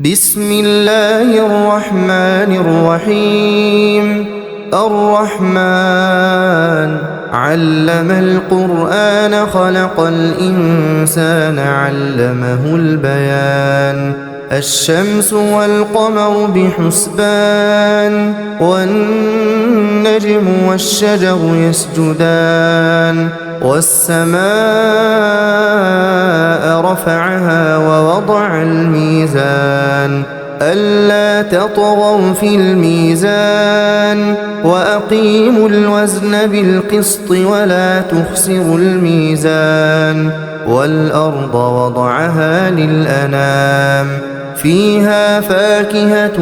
بسم الله الرحمن الرحيم. الرحمن علم القرآن خلق الإنسان علمه البيان. الشمس والقمر بحسبان والنجم والشجر يسجدان والسماء رفعها ووضع الميزان ألا تطغوا في الميزان وأقيموا الوزن بالقسط ولا تخسروا الميزان والأرض وضعها للأنام فيها فاكهة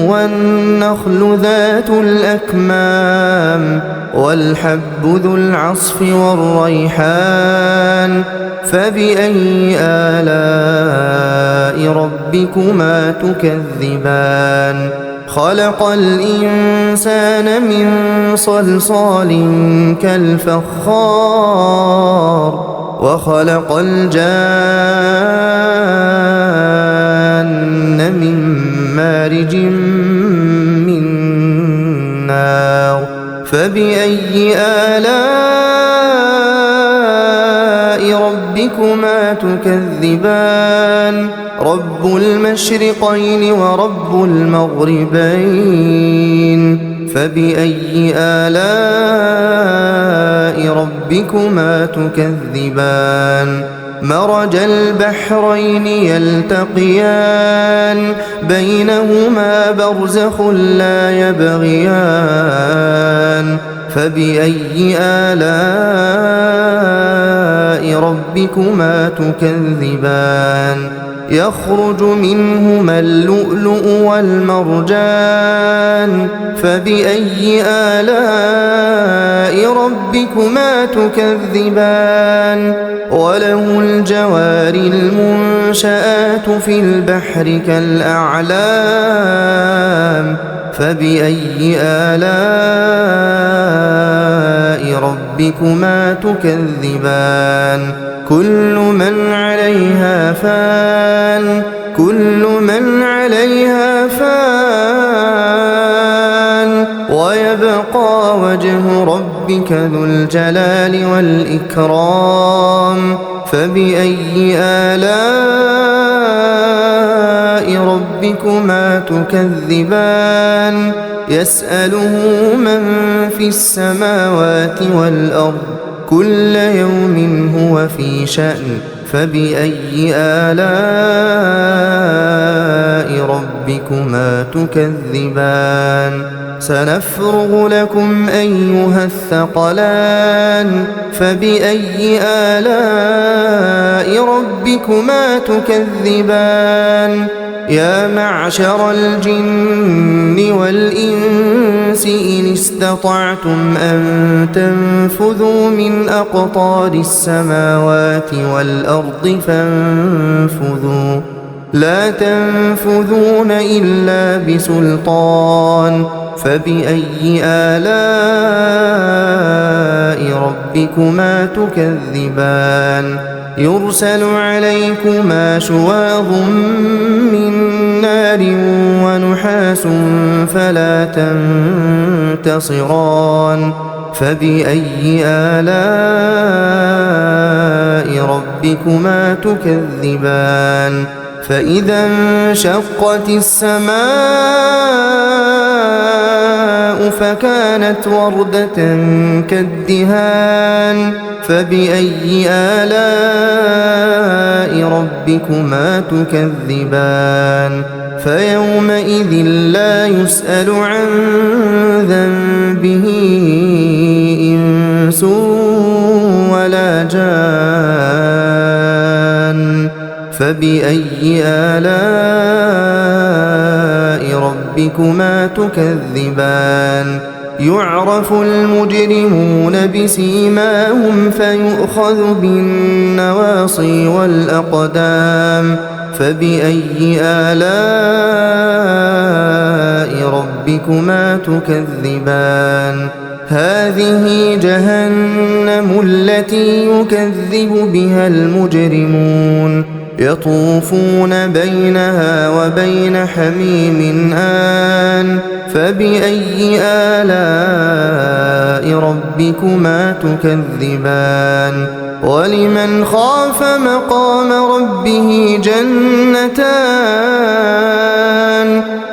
والنخل ذات الأكمام والحب ذو العصف والريحان فبأي آلاء ربكما تكذبان. خلق الإنسان من صلصال كالفخار وخلق الجان من مارج من نار فبأي آلاء ربكما تكذبان. رب المشرقين ورب المغربين فبأي آلاء ربكما تكذبان. مرج البحرين يلتقيان بينهما برزخ لا يبغيان فبأي آلاء ربكما تكذبان. يخرج منهما اللؤلؤ والمرجان فبأي آلاء ربكما تكذبان. وله الجوار المنشآت في البحر كالأعلام فبأي آلاء ربكما تكذبان. كل من عليها فان كل من عليها فان ويبقى وجه ربك ذو الجلال والإكرام فبأي آلاء ربكما تكذبان. يسأله من في السماوات والأرض كل يوم هو في شأن فبأي آلاء ربكما تكذبان. سنفرغ لكم أيها الثقلان فبأي آلاء ربكما تكذبان. يا معشر الجن والإنس إن استطعتم أن تنفذوا من أقطار السماوات والأرض فانفذوا لا تنفذون إلا بسلطان فبأي آلاء ربكما تكذبان. يرسل عليكما شواظ من نار ونحاس فلا تنتصران فبأي آلاء ربكما تكذبان. فإذا انشقت السماء فكانت وردة كالدهان فبأي آلاء ربكما تكذبان. فيومئذ لا يسأل عن ذنبه إنس ولا جان فبأي آلاء ربكما تكذبان. يعرف المجرمون بسيماهم فيؤخذ بالنواصي والأقدام فبأي آلاء ربكما تكذبان. هذه جهنم التي يكذب بها المجرمون يطوفون بينها وبين حميم آن فبأي آلاء ربكما تكذبان ولمن خاف مقام ربه جنتان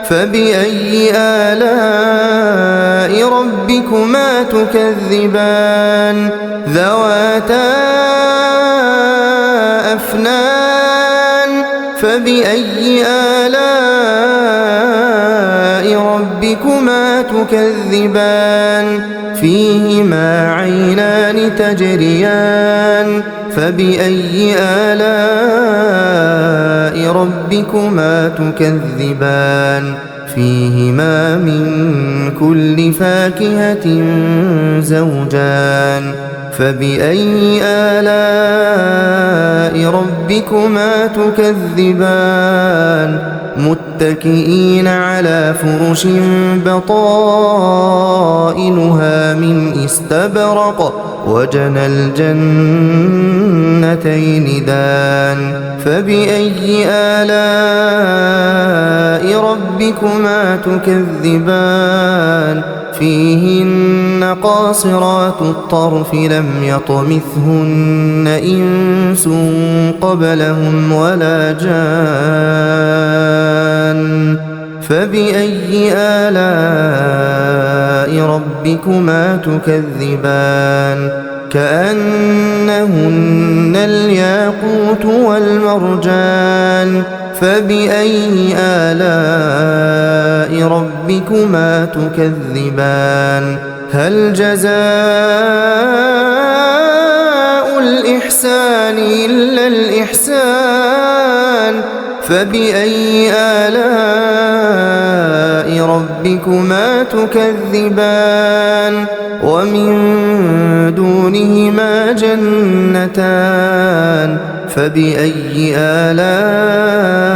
فبأي آلاء ربكما تكذبان ذواتا أفنان فبأي آلاء ربكما تكذبان فيهما عينان تجريان فبأي آلاء ربكما تكذبان فيهما من كل فاكهة زوجان فبأي آلاء ربكما تكذبان متكئين على فرش بطائنها من استبرق وجنى الجنتين دان فبأي آلاء ربكما تكذبان فيهن قاصرات الطرف لم يطمثهن إنس قبلهم ولا جان فبأي آلاء ربكما تكذبان كأنهن الياقوت والمرجان فبأي آلاء ربكما تكذبان هل جزاء الإحسان إلا الإحسان فبأي آلاء ربكما تكذبان ومن دونهما جنتان فبأي آلاء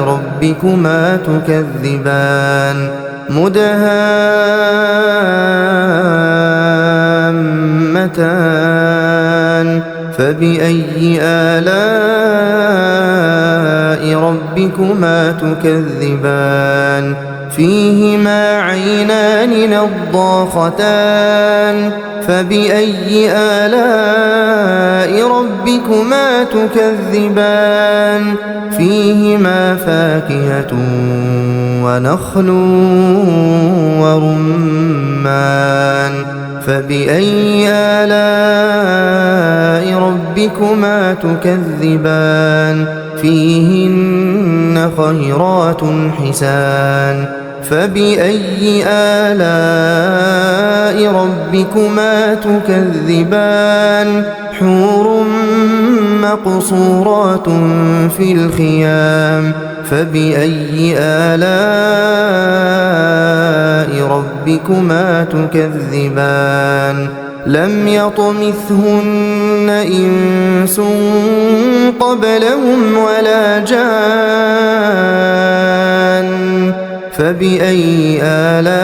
ربكما تكذبان مدهامتان فبأي آلاء ربكما تكذبان فيهما عينان نضاختان فبأي آلاء ربكما تكذبان فيهما فاكهة ونخل ورمان فبأي آلاء ربكما تكذبان فيهن خيرات حسان فبأي آلاء ربكما تكذبان حور مقصورات في الخيام فبأي آلاء ربكما تكذبان لم يطمثهن إنس قبلهم ولا جان فبأي آلاء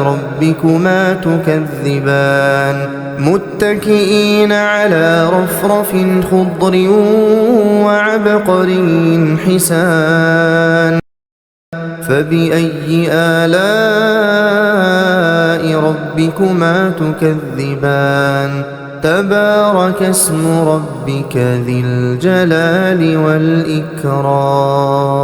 ربكما تكذبان متكئين على رفرف خضر وعبقري حسان فبأي آلاء ربكما تكذبان تبارك اسم ربك ذي الجلال والإكرام